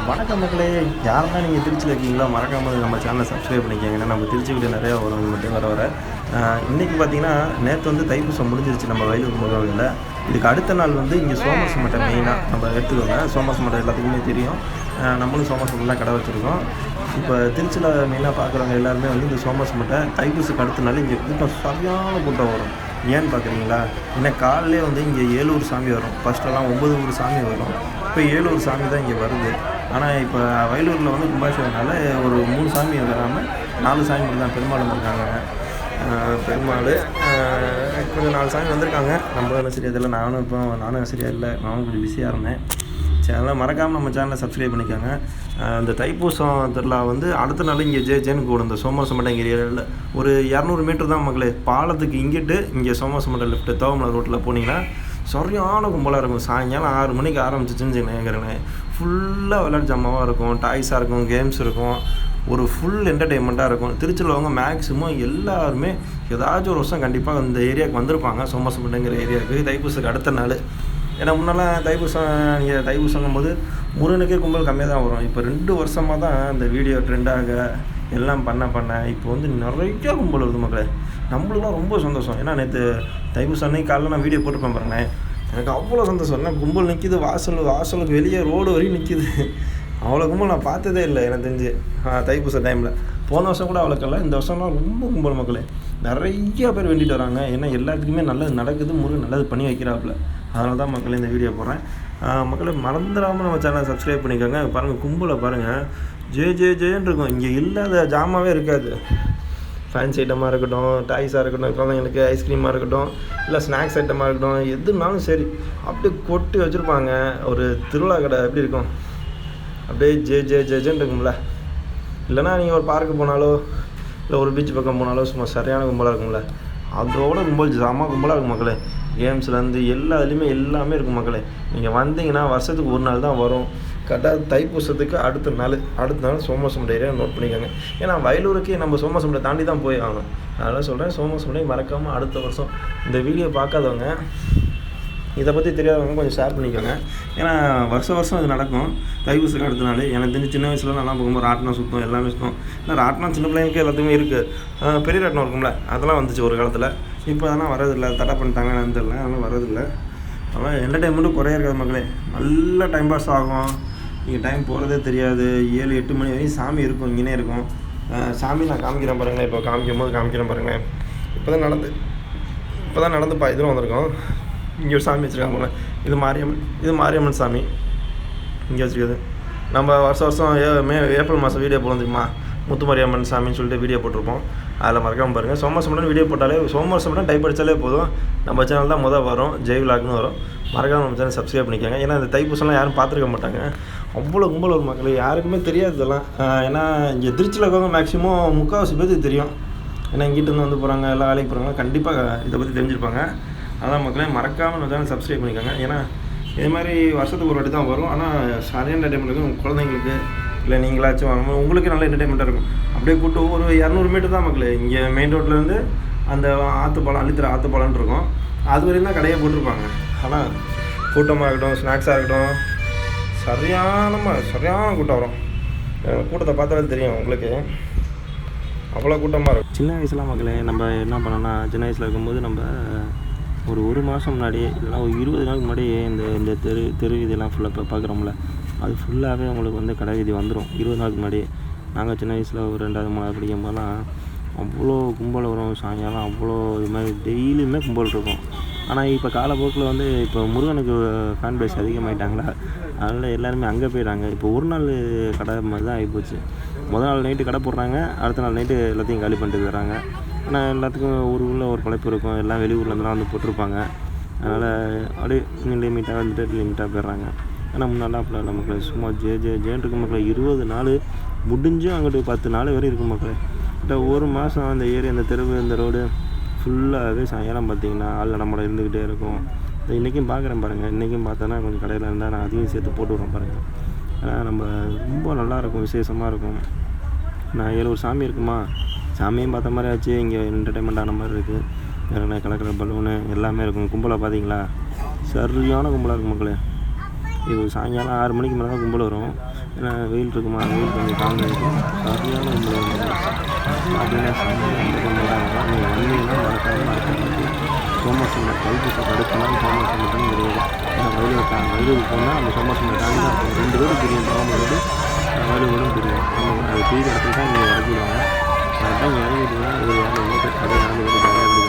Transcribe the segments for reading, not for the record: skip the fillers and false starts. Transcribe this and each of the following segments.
வணக்கம் மக்களே. யாருன்னா நீங்கள் திருச்சியில் இருக்கீங்களோ மறக்காமல் நம்ம சேனலை சப்ஸ்கிரைப் பண்ணிக்கோங்க. ஏன்னா நம்ம திருச்சி வீடியோ நிறையா வரும் மட்டும் வர இன்றைக்கி பார்த்தீங்கன்னா நேற்று வந்து தைப்பூசம் முடிஞ்சிருச்சு நம்ம வயலூர் முகவரியில். இதுக்கு அடுத்த நாள் வந்து இங்கே சோமஸ் மட்டை மெயினாக நம்ம எடுத்துக்கோங்க. சோமஸ் மட்டை எல்லாத்துக்குமே தெரியும். நம்மளும் சோமஸ் மட்டைலாம் கடை வச்சுருக்கோம். இப்போ திருச்சியில் மெயினாக பார்க்குறவங்க எல்லாருமே வந்து இந்த சோமஸ் மட்டை தைப்பூசுக்கு அடுத்த நாள் இங்கே கூட்டம் சரியான கூட்டம் வரும். ஏன்னு பார்க்குறீங்களா? இன்னும் காலையிலே வந்து இங்கே 7 சாமி வரும். ஃபஸ்ட்டெல்லாம் 9 சாமி வரும். இப்போ 7 சாமி தான் இங்கே வருது. ஆனால் இப்போ வயலூரில் வந்து கும்பாபிஷேகனால ஒரு 3 சாமி வராமல் 4 சாமி மட்டும் தான் பெருமாள் வந்திருக்காங்க. பெருமாள் கொஞ்சம் 4 சாமி வந்திருக்காங்க. நம்ம என்ன சரியாக தெரியல. நானும் சரியாக இல்லை. நானும் கொஞ்சம் பிஸியாக இருந்தேன். சேனலில் மறக்காமல் நம்ம சேனலை சப்ஸ்கிரைப் பண்ணிக்கோங்க. இந்த தைப்பூசம் திருவிழா வந்து அடுத்த நாள் இங்கே ஜேன்னு கூடும். இந்த சோமசமட்டை ஏரியாவில் ஒரு 200 மீட்டர் தான் மக்களே. பாலத்துக்கு இங்கிட்டு இங்கே சோமசமட்டை லெஃப்ட்டு தோமலை ரோட்டில் போனீங்கன்னா சரியான கும்பலாக இருக்கும். சாயங்காலம் 6 மணிக்கு ஆரம்பிச்சிச்சுன்னு கேட்குறேன். ஃபுல்லாக விளையாட்டு ஜாமாவாக இருக்கும், டாய்ஸாக இருக்கும், கேம்ஸ் இருக்கும், ஒரு ஃபுல் என்டர்டெயின்மெண்ட்டாக இருக்கும். திருச்சியில் அவங்க மேக்ஸிமம் எல்லாருமே ஏதாச்சும் ஒரு வருஷம் கண்டிப்பாக இந்த ஏரியாவுக்கு வந்திருப்பாங்க. சோமசமட்டைங்கிற ஏரியாவுக்கு தைப்பூசத்துக்கு அடுத்த நாள். ஏன்னா முன்னெல்லாம் தைப்பூசங்கும் போது முருகனுக்கே கும்பல் கம்மியாக தான் வரும். இப்போ 2 வருஷமாக தான் இந்த வீடியோ ட்ரெண்டாக எல்லாம் பண்ண இப்போ வந்து நிறைய கும்பல் வருது மக்களே. நம்மளுக்குலாம் ரொம்ப சந்தோஷம். ஏன்னா நேற்று தைப்பூசம் அன்னைக்கு காலையில் நான் வீடியோ போட்டுருப்பேன் பாருங்களேன். எனக்கு அவ்வளோ சந்தோஷம். ஏன்னா கும்பல் நிற்கிது, வாசலுக்கு வெளியே ரோடு வரையும் நிற்கிது. அவ்வளோ கும்பல் நான் பார்த்ததே இல்லை எனக்கு தெரிஞ்சு தைப்பூச டைமில். போன வருஷம் கூட அவ்வளோக்கல்ல, இந்த வருஷம்லாம் ரொம்ப கும்பல் மக்களே. நிறைய பேர் வேண்டிட்டு வராங்க. ஏன்னா எல்லாத்துக்குமே நல்லது நடக்குது, முருகன் நல்லது பண்ணி வைக்கிறாப்புல. அதனால தான் மக்களே இந்த வீடியோ போடுறேன். மக்களை மறந்துடாமல் நம்ம சேனலை சப்ஸ்கிரைப் பண்ணிக்கோங்க. பாருங்கள் கும்பலை பாருங்கள், ஜேன்னு இருக்கும். இங்கே இல்லாத ஜாமாவே இருக்காது. ஃபேன்சி ஐட்டமாக இருக்கட்டும், டாய்ஸாக இருக்கட்டும், குழந்தைங்களுக்கு ஐஸ்கிரீமாக இருக்கட்டும், இல்லை ஸ்நாக்ஸ் ஐட்டமாக இருக்கட்டும், எதுனாலும் சரி அப்படியே கொட்டி வச்சுருப்பாங்க. ஒரு திருவிழா கடை எப்படி இருக்கும் அப்படியே ஜேன்னு இருக்கும்ல. இல்லைனா நீங்கள் ஒரு பார்க்கு போனாலோ இல்லை ஒரு பீச் பக்கம் போனாலோ சும்மா சரியான கும்பலாக இருக்கும்ல. அதோட கும்பல் ஜாமான் கும்பலாக இருக்கும் மக்களே. கேம்ஸ்லேருந்து எல்லாத்துலேயுமே எல்லாமே இருக்கும் மக்களே. நீங்கள் வந்தீங்கன்னா வருஷத்துக்கு ஒரு நாள் தான் வரும். கரெக்டாக தைப்பூசத்துக்கு அடுத்த நாள் சோமசமட்டை ஏரியா நோட் பண்ணிக்கோங்க. ஏன்னா வயலூருக்கு நம்ம சோமசமட்டை தாண்டி தான் போய் ஆகணும். அதனால் சொல்கிறேன், சோமசமட்டை மறக்காமல் அடுத்த வருஷம் இந்த வீடியோ பார்க்காதவங்க, இதை பற்றி தெரியாதவங்க கொஞ்சம் ஷேர் பண்ணிக்கோங்க. ஏன்னா வருஷம் இது நடக்கும் தைப்பூசத்துக்கு அடுத்த நாள். எனக்கு தெரிஞ்சு சின்ன வயசில் நல்லா போகும்போது ராட்டினம் சுத்தம் எல்லாமே சுத்தம். ஏன்னா ராட்டினம் சின்ன பிள்ளைங்களுக்கு எல்லாத்துக்குமே இருக்குது. பெரிய ராட்டினம் இருக்கும்ல, அதெல்லாம் வந்துச்சு ஒரு காலத்தில். இப்போ அதெல்லாம் வரதில்லை, தடை பண்ணிட்டாங்க என்னன்னு தெரியல. அதெல்லாம் வரதில்லை. அதனால் என்டர்டைன்மெண்ட்டும் குறைய இருக்காது மக்களே. நல்ல டைம் பாஸ் ஆகும். இங்கே டைம் போகிறதே தெரியாது. 7-8 மணி வரையும் சாமி இருக்கும், இங்கேனே இருக்கும். சாமி நான் காமிக்கிறேன் பாருங்களேன். இப்போ காமிக்கிறேன் பாருங்களேன். இப்போ தான் நடந்து இதில் வந்திருக்கோம். இங்கே ஒரு சாமி வச்சுருக்காங்க. இது மாரியம்மன் சாமி இங்கே வச்சுருக்குது. நம்ம வருஷம் ஏப்ரல் மாதம் வீடியோ போடுவோம் தெரியுமா, முத்துமாரியம்மன் சாமின்னு சொல்லிட்டு வீடியோ போட்டிருப்போம். அதில் மறக்காமல் பாருங்கள். சோமசமட்டன் வீடியோ போட்டாலே சோமசமட்டன் டைப் அடித்தாலே போதும், நம்ம சேனல் தான் வரும். ஜெய் விலாக்னு வரும். மறக்காமல் நம்ம சேனல் சப்ஸ்கிரைப் பண்ணிக்கோங்க. ஏன்னா இந்த தைப்பூசம்லாம் யாரும் பார்த்துருக்க மாட்டாங்க. அவ்வளோ கும்பல் ஒரு மக்கள் யாருக்குமே தெரியாது இதெல்லாம். ஏன்னா இங்கே திருச்சியில் இருக்கவங்க மேக்ஸிமம் 3/4 பேருக்கு தெரியும். ஏன்னா இங்கிட்ட வந்து போகிறாங்க, எல்லாம் வேலைக்கு போகிறாங்க, கண்டிப்பாக இதை பற்றி தெரிஞ்சிருப்பாங்க. அதான் மக்களே மறக்காமல் நம்ம சேனல் சப்ஸ்கிரைப் பண்ணிக்கோங்க. ஏன்னா இது மாதிரி வருஷத்துக்கு ஒரு வாட்டி தான் வரும். ஆனால் சரியான என்டர்டைன்மெண்ட் இருக்கும். உங்கள் குழந்தைங்களுக்கு இல்லை நீங்களாச்சும் வாங்கும்போது உங்களுக்கு நல்ல என்டர்டைன்மெண்ட்டாக இருக்கும். அப்படியே கூட்டு ஒரு 200 மீட்டர் தான் மக்களே. இங்கே மெயின் ரோட்லேருந்து அந்த ஆற்றுப்பாலம், அள்ளித்தர ஆற்றுப்பாலம்னு இருக்கும். அது வரையும் தான் கடையை போட்டிருப்பாங்க. ஆனால் கூட்டமாக இருக்கட்டும், ஸ்நாக்ஸாக இருக்கட்டும், சரியான கூட்டம் வரும். கூட்டத்தை பார்த்தாலே தெரியும் உங்களுக்கு, அவ்வளோ கூட்டமாக இருக்கும். சின்ன வயசுலாம் மக்களே நம்ம என்ன பண்ணோன்னா, சின்ன வயசில் இருக்கும்போது நம்ம ஒரு மாதம் முன்னாடியே இல்லைனா ஒரு 20 நாளுக்கு முன்னாடியே இந்த தெரு வீதியெல்லாம் ஃபுல்லாக இப்போ பார்க்குறோம்ல, அது ஃபுல்லாகவே உங்களுக்கு வந்து கடை வீதி வந்துடும் 20 நாளுக்கு முன்னாடியே. நாங்கள் சின்ன வயசில் ஒரு 2வது 3வது படிக்கும் போதெல்லாம் அவ்வளோ கும்பல் வரும். சாயங்காலம் அவ்வளோ இது மாதிரி டெய்லியுமே கும்பல் இருக்கும். ஆனால் இப்போ காலப்போக்கில் வந்து இப்போ முருகனுக்கு ஃபேன் பேஸ் அதிகமாகிட்டாங்களா, அதனால் எல்லாருமே அங்கே போயிடுறாங்க. இப்போ ஒரு நாள் கடை மாதிரி தான் ஆகிப்போச்சு. முதல் நாள் நைட்டு கடை போடுறாங்க, அடுத்த நாள் நைட்டு எல்லாத்தையும் காலி பண்ணிட்டு போயிடுறாங்க. ஆனால் எல்லாத்துக்கும் ஊருக்குள்ளே ஒரு பழைப்பு இருக்கும். எல்லாம் வெளியூர்லேருந்துலாம் வந்து போட்டிருப்பாங்க. அதனால் அப்படியே லிமிட்டாக போயிடுறாங்க. ஆனால் முன்னாடி அப்படி இல்லை மக்களே. சும்மா ஜேன்னு இருக்கும் மக்களே. 20 நாள் முடிஞ்சும் அங்கிட்டு 10 நாள் வரையும் இருக்கும் மக்களே. கிட்ட ஒரு மாதம் அந்த ஏரியா, இந்த தெருவு, இந்த ரோடு ஃபுல்லாகவே சாயங்காலம் பார்த்திங்கன்னா ஆள் நடமாட இருந்துக்கிட்டே இருக்கும். இன்றைக்கும் பார்க்குறேன் பாருங்கள். இன்றைக்கும் பார்த்தோன்னா கொஞ்சம் கடையில் இருந்தால் நான் அதையும் சேர்த்து போட்டு விட்றேன் பாருங்கள். ஆனால் நம்ம ரொம்ப நல்லாயிருக்கும், விசேஷமாக இருக்கும். நான் 7 சாமி இருக்குமா, சாமியும் பார்த்த மாதிரி ஆச்சு. இங்கே என்டர்டைன்மெண்ட் ஆன மாதிரி இருக்குது. வேறு கலர் பலூனு எல்லாமே இருக்கும். கும்பலாக பார்த்தீங்களா, சரியான கும்பலாக இருக்கும் மக்களே. இது சாயங்காலம் 6 மணிக்கு மேலே தான் கும்பல் வரும். ஏன்னா வெயில் இருக்குமா, வெயில் கொஞ்சம் தாழ்ந்துருக்கும், சரியான கும்பல் வரும். பார்த்தீங்கன்னா சாயங்காலம் கும்பல் தான் இருக்கும். நீங்கள் வந்தீங்கன்னா மறக்காமல் சோமாசம் தைப்பூசம் அடுத்தலாம் சோமாசம் மட்டும் கிடையாது. ஏன்னா வயலுக்கு போனால் அந்த சோமாசம் தாண்டி தான் இருக்கும். 2 ரோடு தெரியும், பாவம் ரோடு வயலுகளும் தெரியும். அது பெரிய இடத்துல தான் நீங்கள் இறக்கிடுவாங்க. கரெக்டாக இங்கே இறங்கிட்டீங்கன்னா ஒரு 2 மீட்டர் அப்படியே நடந்து போட்டு ஜாலியாக அப்படி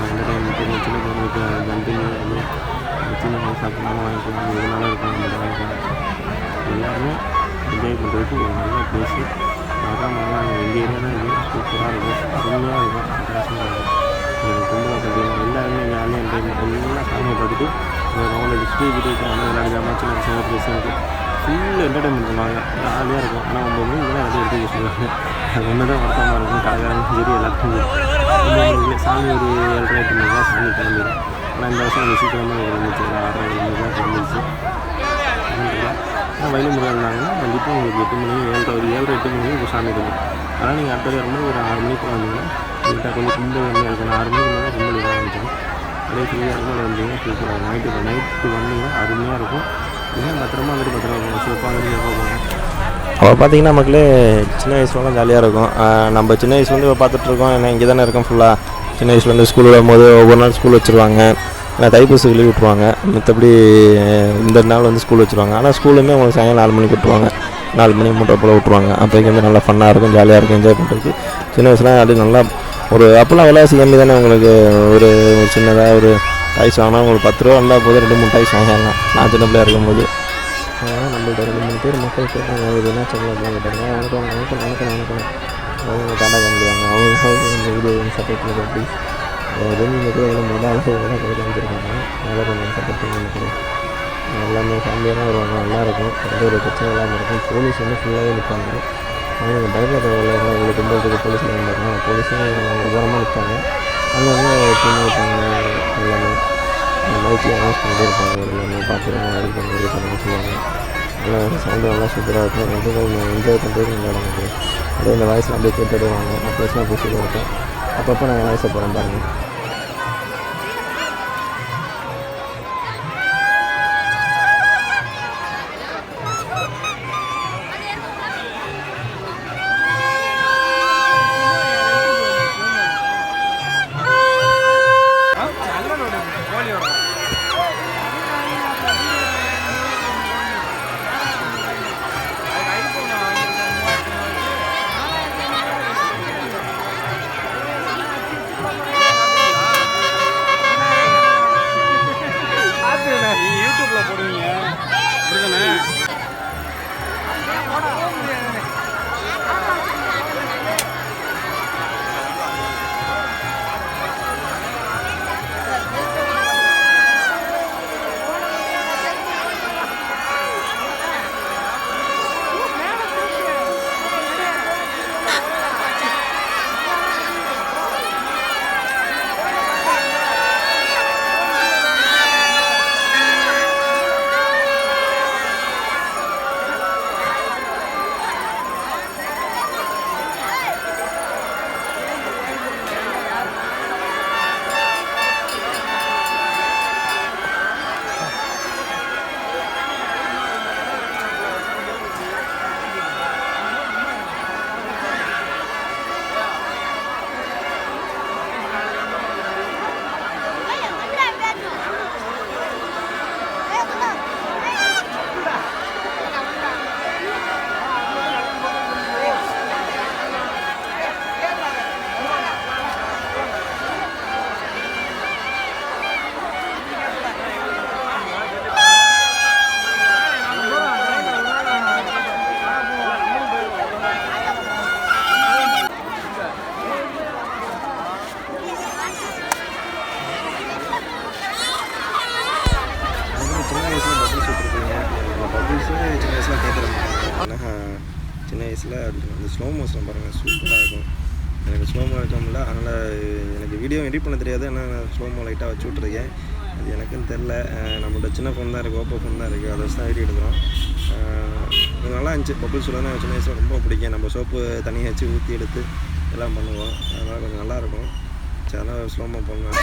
அந்த டைம் மட்டும் சின்ன குழந்தைங்களுக்கு ஜம்பிங் வந்து சின்ன குழந்தை சாப்பிட்னாலும் வாங்கிக்கலாம், எதுனாலும் இருக்கும், நம்ம வாங்கிக்கலாம். எல்லாருமே என்ஜாய் பண்ணுறதுக்கு ஒரு நல்ல ப்ளேஸு. மறக்காமல் எங்கள் ஏரியா தான் இருக்குது, சூப்பராக இருக்கும், அருமையாக இருக்கும், அட்டகாசமாக இருக்கும். கும்பலாக பார்த்தீங்கன்னா எல்லாருமே ஜாலியாக என்ஜாய் எல்லாம் சாமியை பார்த்துட்டு அவங்கள டிஸ்ட்ரிக் வந்து விளையாடுதாமா சின்ன பசங்க ப்ளேஸுக்கு ஃபுல் என்டர்டைன்மெண்ட் பண்ணுவாங்க, ஜாலியாக இருக்கும். ஆனால் 9 மணிக்கு தான் எல்லாத்தையும் எடுத்து சொல்லுவாங்க. அது ஒன்று தான் வருத்தமாக இருக்கும். கடைக்காரங்க சரி எல்லாத்தையும் 9 மணிக்கு சாமி ஒரு 7:30 8 மணிக்கு தான் சாமி கிளம்பிடும். ஆனால் இந்த வருஷம் கொஞ்சம் சீக்கிரமாக கிளம்பிச்சு, 6:30 மணிக்கு தான் கிளம்பிடுச்சு. ஆனால் வயலு முறை இருந்தாங்கன்னா கண்டிப்பாக உங்களுக்கு 8 மணி 7:30 8 மணிக்கு இப்போ சாமி கிளம்பும். ஆனால் நீங்கள் அடுத்த வரும்போது ஒரு 6 மணிக்கு வந்தீங்கன்னா கிட்ட கொஞ்சம் கும்பல் கம்மியாக இருக்கும். 6 மணிக்கு மேலே கும்பல் இதாக ஆரம்பிச்சிடும். அப்படியே ஃப்ரீயாக இருக்கும். வந்தீங்கன்னா சூப்பராக நைட்டு வந்தீங்கன்னா அருமையாக இருக்கும். ஏன் பத்திரமா வந்துட்டு பத்திரமா சிறப்பாக வந்துட்டு போவாங்க. அப்போ பார்த்தீங்கன்னா மக்களே சின்ன வயசுலலாம் ஜாலியாக இருக்கும். நம்ம சின்ன வயசுலேருந்து பார்த்துட்ருக்கோம். ஏன்னா இங்கே தானே இருக்கோம் ஃபுல்லாக. சின்ன வயசுலேருந்து ஸ்கூல் விடும்போது ஒவ்வொரு நாள் ஸ்கூல் வச்சுருவாங்க. ஏன்னா தைப்பூசத்துக்கு லீவ் விட்ருவாங்க. மற்றபடி இந்த நாள் வந்து ஸ்கூல் வச்சுருவாங்க. ஆனால் ஸ்கூலுமே உங்களுக்கு சாயங்காலம் 4 மணிக்கு விட்ருவாங்க. 4 மணி 3 போல் விட்ருவாங்க. அப்போக்கு வந்து நல்லா ஃபன்னாக இருக்கும், ஜாலியாக இருக்கும், என்ஜாய் பண்ணுறதுக்கு. சின்ன வயசுலாம் அது நல்லா ஒரு அப்போல்லாம் விலைவாசி கம்மி தானே. உங்களுக்கு ஒரு சின்னதாக ஒரு டாய்ஸ் வாங்கினா உங்களுக்கு 10 ரூபா இருந்தால் போது 2-3 டாய்ஸ் வாங்கிடலாம். நான் சின்ன பிள்ளையாக இருக்கும்போது நம்மள்ட்ட 2-3 பேர் மக்கள் கேட்டாங்க, இது என்ன சொல்லலாம் கேட்டாங்க. வணக்கம் அவங்க டாடா காமிக்கிறாங்க. அவங்க வீடியோ சப்போர்ட் பண்ணி ப்ளீஸ் ரெண்டு கூட எல்லாம் மொதல் கையில் வந்துருக்காங்க. நல்லா கொஞ்சம் சப்போர்ட் பண்ணி எல்லாமே ஃபேமிலியாக தான் வருவாங்க. நல்லாயிருக்கும், எந்த ஒரு பிரச்சனை இல்லாமல் இருக்கும். போலீஸ் வந்து ஃபுல்லாகவே நிற்பாங்க. அவங்க பயப்பட உங்களுக்கு கும்பலுக்கு போலீஸில் இருந்தாங்க. போலீஸும் ஓரமாக நிற்பாங்க. அங்கே வந்து சின்ன வைப்பாங்க. எல்லாமே மைக்கில் அனௌன்ஸ் பண்ணிட்டே இருப்பாங்க. எல்லாமே பார்த்துருவாங்க, இது பண்ணி சொல்லுவாங்க. நல்லா சவுண்டு நல்லா சூப்பராக இருக்கும். வந்து என்ஜாய் பண்ணுறது நல்லா இருக்கும். அப்படியே இந்த வாய்ஸ்லாம் அப்படியே கேட்டுட்டு வாங்க. நான் பேசினா பேசிட்டு இருக்கேன். அப்பப்போ நான் வாய்ஸை போகிறேன் பாருங்கள். சின்ன வயசில் அந்த ஸ்லோ மோஷன் பாருங்கள் சூப்பராக இருக்கும். எனக்கு ஸ்லோமோ எடுக்க முடியல, அதனால் எனக்கு வீடியோ எடிட் பண்ண தெரியாது. ஆனால் நான் ஸ்லோமோ லைட்டாக வச்சு விட்ருக்கேன். அது எனக்குன்னு தெரில. நம்மளோட சின்ன ஃபோன் தான் இருக்குது, ஓப்போ ஃபோன் தான் இருக்குது, அதை வச்சு தான் வீடியோ எடுக்கிறோம். இது நல்லா இருந்துச்சு. பப்புள்ஸ் தான் சின்ன வயசில் ரொம்ப பிடிக்கும். நம்ம சோப்பு தண்ணியை வச்சு ஊற்றி எடுத்து எல்லாம் பண்ணுவோம். அதனால் கொஞ்சம் நல்லாயிருக்கும். சரி, அதனால் ஸ்லோமோ போடணும்.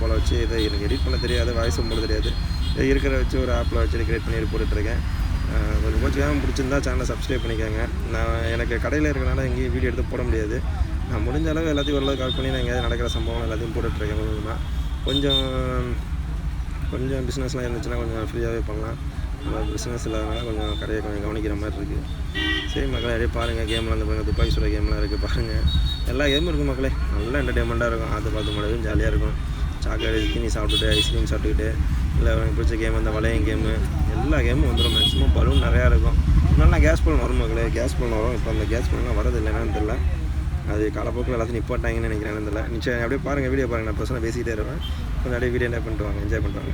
போல் வச்சு இதை எனக்கு எடிட் பண்ண தெரியாது, வாய்ஸும் போட தெரியாது. இதை இருக்கிற வச்சு ஒரு ஆப்பில் வச்சு கிரியேட் பண்ணி போட்டுட்ருக்கேன். கொஞ்சம் கொஞ்சம் பிடிச்சிருந்தா சேனலை சப்ஸ்கிரைப் பண்ணிக்கோங்க. எனக்கு கடையில் இருக்கிறனால எங்கேயும் வீடியோ எடுத்து போட முடியாது. நான் முடிஞ்ச அளவு எல்லாத்தையும் ஓரளவு கால் பண்ணி நான் எங்கேயாவது நடக்கிற சம்பவம் எல்லாத்தையும் போட்டுட்ருக்கேன். கொஞ்சம் பிஸ்னஸ்லாம் இருந்துச்சுன்னா கொஞ்சம் ஃப்ரீயாகவே பண்ணலாம். நம்ம பிஸ்னஸ் இல்லாதனால கொஞ்சம் கடையை கொஞ்சம் கவனிக்கிற மாதிரி இருக்குது. சரி மக்களே, அப்படியே பாருங்கள். கேம்லாம் வந்து பாருங்கள், துப்பாக்கி சுட கேம்லாம் இருக்குது பாருங்கள். எல்லா கேமும் இருக்குது மக்களே. நல்லா என்டர்டெயின்மெண்ட்டாக இருக்கும். பார்த்து முடியும், ஜாலியாக இருக்கும். சாக்லேட் தீனி சாப்பிட்டுட்டு ஐஸ்கிரீம் சாப்பிட்டுக்கிட்டு, இல்லை எனக்கு பிடிச்ச கேம் அந்த வளையம் கேமு எல்லா கேமும் வந்துடும். மேக்ஸிமம் பலூன் நிறையா இருக்கும். நல்லா கேஸ் பலூன் வரும் மக்களே, கேஸ் பலூன் வரும். இப்போ அந்த கேஸ் பலூன்லாம் வரது இல்லை, என்னன்னு தெரியல. அது காலப்போக்கில் எல்லாத்தையும் நிப்பாட்டாங்கன்னு நினைக்கிறேன். தெரியல. நிச்சயம் அப்படியே பாருங்கள், வீடியோ பாருங்கள். நான் பர்சனாக பேசிக்கிட்டே இருப்பேன். கொஞ்சம் அப்படியே வீடியோ என்ன பண்ணிட்டு வாங்க, என்ஜாய் பண்ணுவாங்க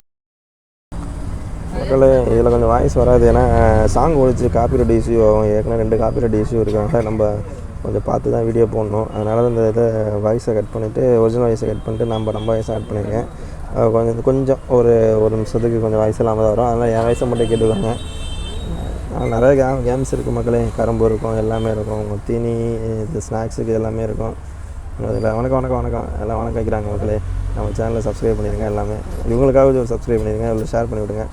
மக்களே. இதில் கொஞ்சம் வாய்ஸ் வராது, ஏன்னா சாங் ஒழிச்சு காப்பிரைட் இஷ்யூ ஆகும். ஏற்கனவே 2 காப்பிரைட் இஷ்யூ இருக்காங்க. நம்ம கொஞ்சம் பார்த்து தான் வீடியோ போடணும். அதனால தான் இந்த இதை வாய்ஸை கட் பண்ணிவிட்டு ஒரிஜினல் வாய்ஸை கட் பண்ணிட்டு நம்ம வாய்ஸை ஆட் பண்ணியிருக்கேன். கொஞ்சம் ஒரு நிமிஷத்துக்கு கொஞ்சம் வாய்ஸ் இல்லாமல் தான் வரும். அதனால் என் வாய்ஸை மட்டும் கேட்டுக்கோங்க. நிறைய கேம்ஸ் இருக்குது மக்களே. கரும்பு இருக்கும், எல்லாமே இருக்கும். தீனி, இது ஸ்நாக்ஸுக்கு எல்லாமே இருக்கும். அதில் வணக்கம் எல்லாம் வணக்கம் வைக்கிறாங்க மக்களே. நம்ம சேனலை சப்ஸ்கிரைப் பண்ணிடுங்க. எல்லாமே இவங்களுக்காக ஒரு சப்ஸ்கிரைப் பண்ணிடுங்க, இவ்வளோ ஷேர் பண்ணிவிடுங்க.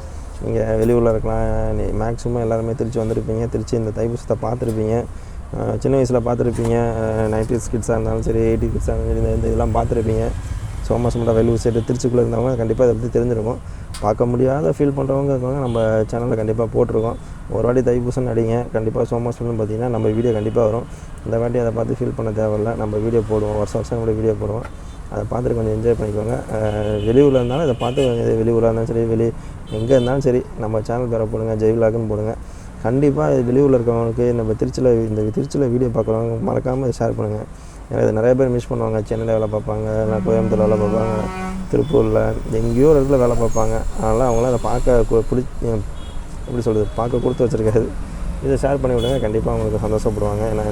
நீங்கள் வெளியூரில் இருக்கலாம், மேக்ஸிமம் எல்லாருமே திருச்சி வந்திருப்பீங்க. திருச்சி இந்த தைப்பூசத்தை பார்த்துருப்பீங்க. சின்ன வயசில் பார்த்துருப்பீங்க. 90s கிட்ஸாக இருந்தாலும் சரி, 80s கிட்ஸாக இருந்தாலும் சரி, இந்த இதெல்லாம் பார்த்துருப்பீங்க. சோமாசமுட்டா வெள்ளூர் சைடு திருச்சிக்குள்ளே இருந்தவங்க கண்டிப்பாக இதை பற்றி தெரிஞ்சிருக்கும். பார்க்க முடியாத ஃபீல் பண்ணுறவங்க இருக்கவங்க நம்ம சேனலில் கண்டிப்பாக போட்டிருக்கோம். ஒரு வாட்டி தைப்பூசம் அடிங்க, கண்டிப்பாக சோமாசம்னு பார்த்தீங்கன்னா நம்ம வீடியோ கண்டிப்பாக வரும். இந்த வாட்டி அதை பார்த்து ஃபீல் பண்ண தேவையில்லை. நம்ம வீடியோ போடுவோம், வருஷம் கூட வீடியோ போடுவோம். அதை பார்த்துட்டு கொஞ்சம் என்ஜாய் பண்ணிக்கோங்க. வெளியூரில் இருந்தாலும் இதை பார்த்து வெளியூராக இருந்தாலும் சரி, எங்கே இருந்தாலும் சரி, நம்ம சேனல் பேரை போடுங்க, ஜெய்விலாக்குன்னு போடுங்க. கண்டிப்பாக வெளியூரில் இருக்கிறவங்களுக்கு நம்ம திருச்சியில் வீடியோ பார்க்குறவங்க மறக்காமல் ஷேர் பண்ணுங்கள். ஏன்னா இது நிறைய பேர் மிஸ் பண்ணுவாங்க. சென்னையில் வேலை பார்ப்பாங்க, இல்லை கோயம்புத்தூர் வேலை பார்ப்பாங்க, திருப்பூரில் எங்கேயோ ஒரு இடத்துல வேலை பார்ப்பாங்க. அதனால் அவங்களாம் அதை பார்க்க எப்படி சொல்கிறது, பார்க்க கொடுத்து வச்சுருக்காது. இதை ஷேர் பண்ணி விடுங்க, கண்டிப்பாக அவங்களுக்கு சந்தோஷப்படுவாங்க. ஏன்னா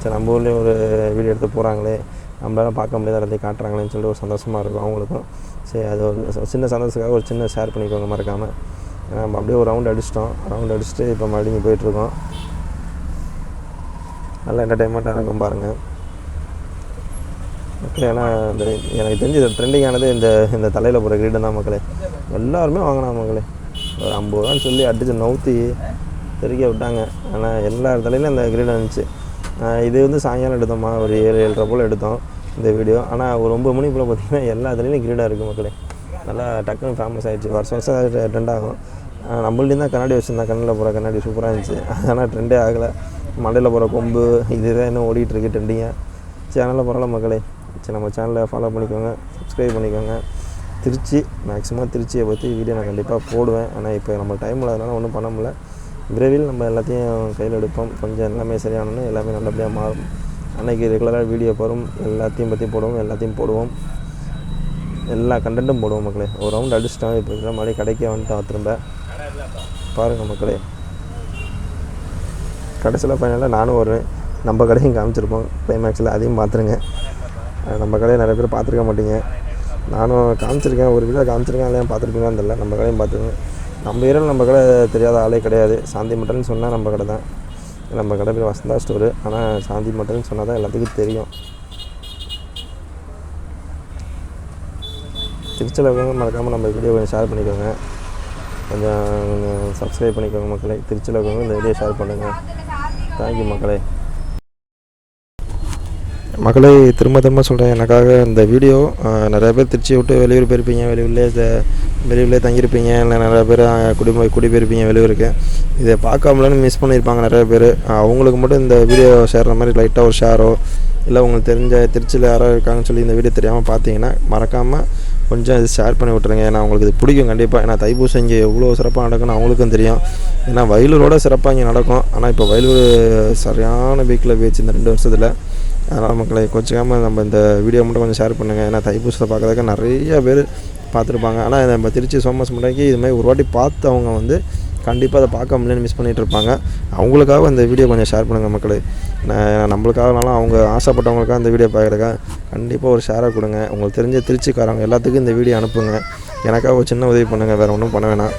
சரி நம்ம ஊர்லேயே ஒரு வீடியோ எடுத்து போகிறாங்களே, நம்மளால பார்க்க முடியாத எல்லாத்தையும் காட்டுறாங்களேன்னு சொல்லிட்டு ஒரு சந்தோஷமாக இருக்கும் அவங்களுக்கும். சரி, அது ஒரு சின்ன சந்தோஷத்துக்காக ஒரு சின்ன ஷேர் பண்ணிக்கோங்க மறக்காமல். நம்ம அப்படியே ஒரு ரவுண்ட் அடிச்சுட்டு இப்போ மறுபடியும் போயிட்டுருக்கோம். நல்லா என்டர்டெயின்மெண்ட்டாக இருக்கும் பாருங்கள் மக்களே. ஏன்னா எனக்கு தெரிஞ்சு இது ட்ரெண்டிங் ஆனது இந்த தலையில் போகிற கிரீடம் தான் மக்களே. எல்லாருமே வாங்கினா மக்களே. ஒரு 50 ரூபான்னு சொல்லி அடித்து நவுத்தி தெருக்க விட்டாங்க. ஆனால் எல்லா தலையிலும் இந்த கிரீடம் இருந்துச்சு. இது சாயங்காலம் எடுத்தோம்மா, ஒரு 7-7:30 போல் எடுத்தோம் இந்த வீடியோ. ஆனால் ஒரு 9 மணி போல் பார்த்திங்கன்னா எல்லா தலையிலும் கிரீடாக இருக்குது மக்களே. நல்லா டக்குன்னு ஃபேமஸ் ஆகிடுச்சு. வருஷம் ட்ரெண்ட் ஆகும். நம்மள்டையும் தான் கண்ணாடி வச்சுருந்தேன், கண்ணில் போகிற கண்ணாடி சூப்பராக இருந்துச்சு. ஆனால் ட்ரெண்டே ஆகலை. மண்டையில் போகிற கொம்பு இதுதான் இன்னும் ஓடிட்டுருக்கு ட்ரெண்டிங்காக. சேனலில் பரவாயில்ல மக்களே. சரி, நம்ம சேனலை ஃபாலோ பண்ணிக்கோங்க, சப்ஸ்கிரைப் பண்ணிக்கோங்க. மேக்ஸிமம் திருச்சியை பற்றி வீடியோ நான் கண்டிப்பாக போடுவேன். ஆனால் இப்போ நம்ம டைம் இல்லாதனால ஒன்றும் பண்ண முடியல. விரைவில் நம்ம எல்லாத்தையும் கையில் எடுப்போம். கொஞ்சம் எல்லாமே சரியானோன்னு எல்லாமே நல்லபடியாக மாறும். அன்றைக்கி ரெகுலராக வீடியோ வரும், எல்லாத்தையும் பற்றி போடுவோம். எல்லா கண்டென்ட்டும் போடுவோம் மக்களே. ஒரு ரவுண்ட் அடிச்சிட்டோம். இப்போ இருக்கிற மாதிரி கடைக்கே வந்துட்டோம். திரும்ப பாருங்கள் மக்களே. கடைசியில் ஃபைனலாக நானும் வருவேன். நம்ம கடையும் காமிச்சிருப்போம் கிளைமேக்ஸில், அதையும் பார்த்துருங்க. நம்ம கடையை நிறைய பேர் பார்த்துருக்க மாட்டீங்க. நானும் காமிச்சிருக்கேன், ஒரு வீடியோ காமிச்சிருக்கேன், அதையும் பார்த்துருப்பீங்கன்னு தெரியல. நம்ம கடையும் பார்த்துருங்க. நம்ம ஏரியாவில் நம்ம கடை தெரியாத ஆளே கிடையாது. சாந்தி மட்டன்னு சொன்னால் நம்ம கடை தான். நம்ம கடை பேர் வசந்தா ஸ்டோரு. ஆனால் சாந்தி மட்டன்னு சொன்னால் தான் எல்லாத்துக்கும் தெரியும். திருச்சியில் இருக்கவங்க மறக்காமல் நம்ம வீடியோ கொஞ்சம் ஷேர் பண்ணிக்கோங்க, கொஞ்சம் சப்ஸ்கிரைப் பண்ணிக்கோங்க மக்களே. திருச்சியில் இருக்கவங்க இந்த வீடியோ ஷேர் பண்ணுங்கள். தேங்க்யூ மக்களே. திரும்ப சொல்கிறேன், எனக்காக இந்த வீடியோ நிறையா பேர் திருச்சியை விட்டு வெளியூர் போயிருப்பீங்க, வெளியூர்லேயே தங்கியிருப்பீங்க, இல்லை நிறையா பேர் குடிபெயர்ப்பீங்க வெளியூருக்கு. இதை பார்க்காமலன்னு மிஸ் பண்ணியிருப்பாங்க நிறையா பேர். அவங்களுக்கு மட்டும் இந்த வீடியோ ஷேர்ற மாதிரி லைட்டாக ஒரு ஷேரோ, இல்லை உங்களுக்கு தெரிஞ்ச திருச்சியில் யாரோ இருக்காங்கன்னு சொல்லி இந்த வீடியோ தெரியாமல் பார்த்தீங்கன்னா மறக்காமல் கொஞ்சம் இது ஷேர் பண்ணி விட்ருங்க. ஏன்னா அவங்களுக்கு இது பிடிக்கும் கண்டிப்பாக. ஏன்னா தைப்பூசம் இங்கே எவ்வளோ சிறப்பாக நடக்கும்னு அவங்களுக்கும் தெரியும். ஏன்னா வயலூரோட சிறப்பாக இங்கே நடக்கும். ஆனால் இப்போ வயலூர் சரியான வீக்கில் போயிடுச்சு இந்த 2 வருஷத்தில். அதனால் மக்களை கோச்சிக்காமல் நம்ம இந்த வீடியோ மட்டும் கொஞ்சம் ஷேர் பண்ணுங்கள். ஏன்னா தைப்பூசத்தை பார்க்கறதுக்கு நிறைய பேர் பார்த்துருப்பாங்க. ஆனால் நம்ம திருச்சி சோமஸ் முறைக்கு இதுமாதிரி ஒரு வாட்டி பார்த்து அவங்க கண்டிப்பாக அதை பார்க்க முடியலன்னு மிஸ் பண்ணிகிட்டு இருப்பாங்க. அவங்களுக்காக இந்த வீடியோ கொஞ்சம் ஷேர் பண்ணுங்கள் மக்களே. நம்மளுக்காகனாலும் அவங்க ஆசைப்பட்டவங்களுக்காக இந்த வீடியோ பார்க்குறக்கா கண்டிப்பாக ஒரு ஷேராக கொடுங்க. உங்களுக்கு தெரிஞ்ச திருச்சிக்காரங்க எல்லாத்துக்கும் இந்த வீடியோ அனுப்புங்க. எனக்காக ஒரு சின்ன உதவி பண்ணுங்கள், வேறு ஒன்றும் பண்ண வேணாம்.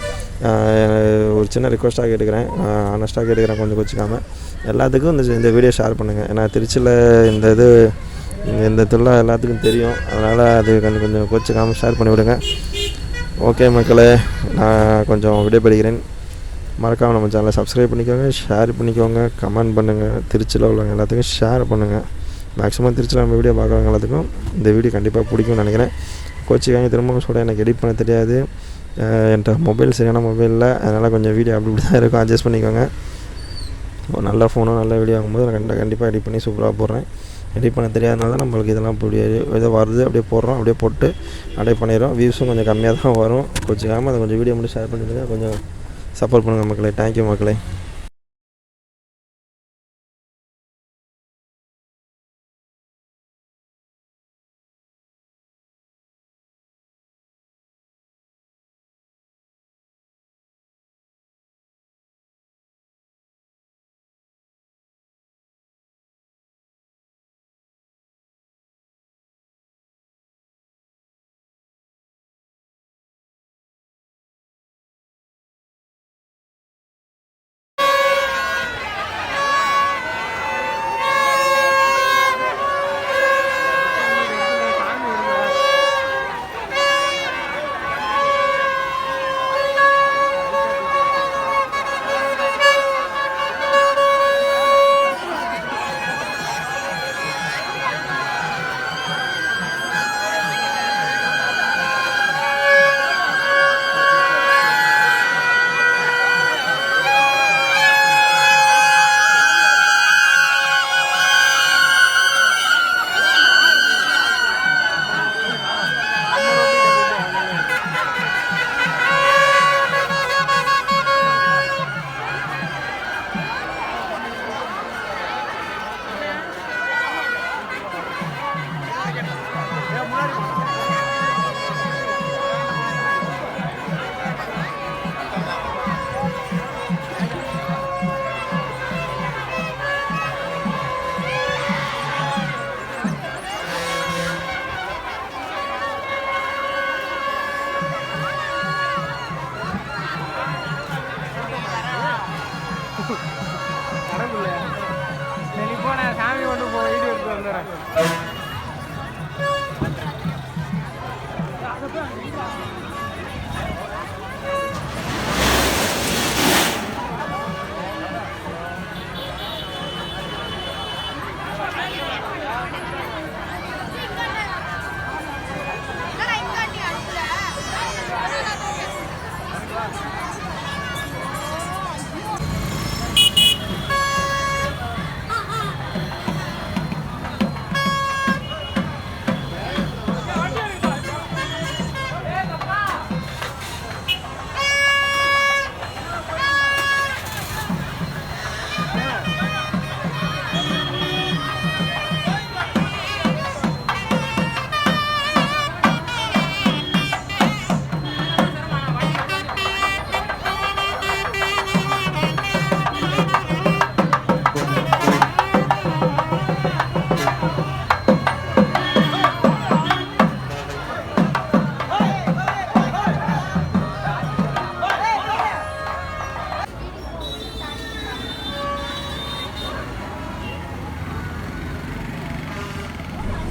ஒரு சின்ன ரிக்வஸ்ட்டாக கேட்டுக்கிறேன், ஆனஸ்ட்டாக கேட்டுக்கிறேன், கொஞ்சம் வச்சுக்காமல் எல்லாத்துக்கும் இந்த வீடியோ ஷேர் பண்ணுங்கள். ஏன்னா திருச்சியில் இந்த தொல்லை எல்லாத்துக்கும் தெரியும். அதனால் அது கொஞ்சம் கோச்சிக்காமல் ஷேர் பண்ணிவிடுங்க. ஓகே மக்களே, நான் கொஞ்சம் விடைபெறுகிறேன். மறக்காமல் நம்ம சேனலை சப்ஸ்கிரைப் பண்ணிக்கோங்க, ஷேர் பண்ணிக்கோங்க, கமெண்ட் பண்ணுங்கள். திருச்சியில் உள்ளவங்க எல்லாத்துக்கும் ஷேர் பண்ணுங்கள். மேக்ஸிமம் திருச்சியில் நம்ம வீடியோ பார்க்குறவங்க எல்லாத்துக்கும் இந்த வீடியோ கண்டிப்பாக பிடிக்கும்னு நினைக்கிறேன். கோச்சிக்காங்க. திரும்பவும் சொல்ல எனக்கு எடிட் பண்ண தெரியாது. என்கிட்ட மொபைல் சரியான மொபைல் இல்லை, அதனால் கொஞ்சம் வீடியோ அப்படி தான் இருக்கும், அட்ஜஸ்ட் பண்ணிக்கோங்க. நல்ல ஃபோனும் நல்ல வீடியோ ஆகும்போது நான் கண்டிப்பாக எடிட் பண்ணி சூப்பராக போடுறேன். எடிட் பண்ண தெரியாதனால தான் நம்மளுக்கு இதெல்லாம் இப்படி ஏதோ வருது, அப்படியே போடுறோம், அப்படியே போட்டு அப்படியே பண்ணிடுறோம். வியூஸும் கொஞ்சம் கம்மியாக தான் வரும். கோச்சிக்காமல் அதை கொஞ்சம் வீடியோ மட்டும் ஷேர் பண்ணிவிடுங்க. கொஞ்சம் சப்போர்ட் பண்ணுங்கள் மக்களே. தேங்க்யூ மக்களே. சாமி கொண்டு போ, வீடியோ எடுத்து வந்துடுறேன்.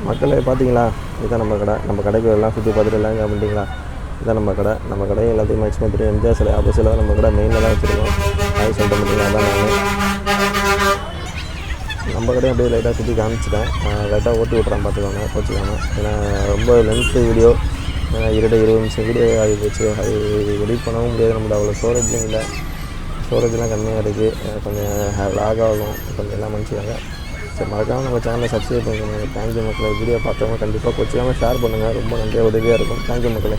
மக்களே பார்த்தீங்களா, இதுதான் நம்ம கடை. நம்ம கடைக்கு எல்லாம் சுற்றி பார்த்துட்டு எல்லாம் பண்ணிட்டீங்களா? இதுதான் நம்ம கடை. நம்ம கடையை எல்லாத்தையும் மேக்ஸிமம் தெரியும். எம்ஜிஆர் சிலை ஆப்போசிட்டில் தான் நம்ம கடை மெயினில் தான் வச்சுருக்கோம். அது சொல்லிட்டு பார்த்தீங்களா, அதான் நம்ம கடையும் அப்படியே லைட்டாக சுற்றி காமிச்சிட்டேன். லைட்டாக ஓட்டி விட்றேன், பார்த்துக்கோங்க, கோச்சிக்காமல். ஏன்னா ரொம்ப லென்த்து வீடியோ, 20 நிமிஷம் வீடியோ ஆகி போச்சு. அது எடிட் பண்ணவும் முடியாது, நம்மளோட அவ்வளோ ஸ்டோரேஜும் இல்லை. ஸ்டோரேஜ்லாம் கம்மியாக இருக்குது, கொஞ்சம் லாக் ஆகும், கொஞ்சம் எல்லாம் மன்னிச்சுக்காங்க. சரி, மறக்காமல் நம்ம சேனலை சப்ஸ்கிரைப் பண்ணுங்கள். தேங்க்யூ மக்களே. வீடியோ பார்த்தவங்க கண்டிப்பாக கோச்சிக்காமல் ஷேர் பண்ணுங்கள். ரொம்ப நன்றியாக உதவியாக இருக்கும். தேங்க்யூ மக்களே.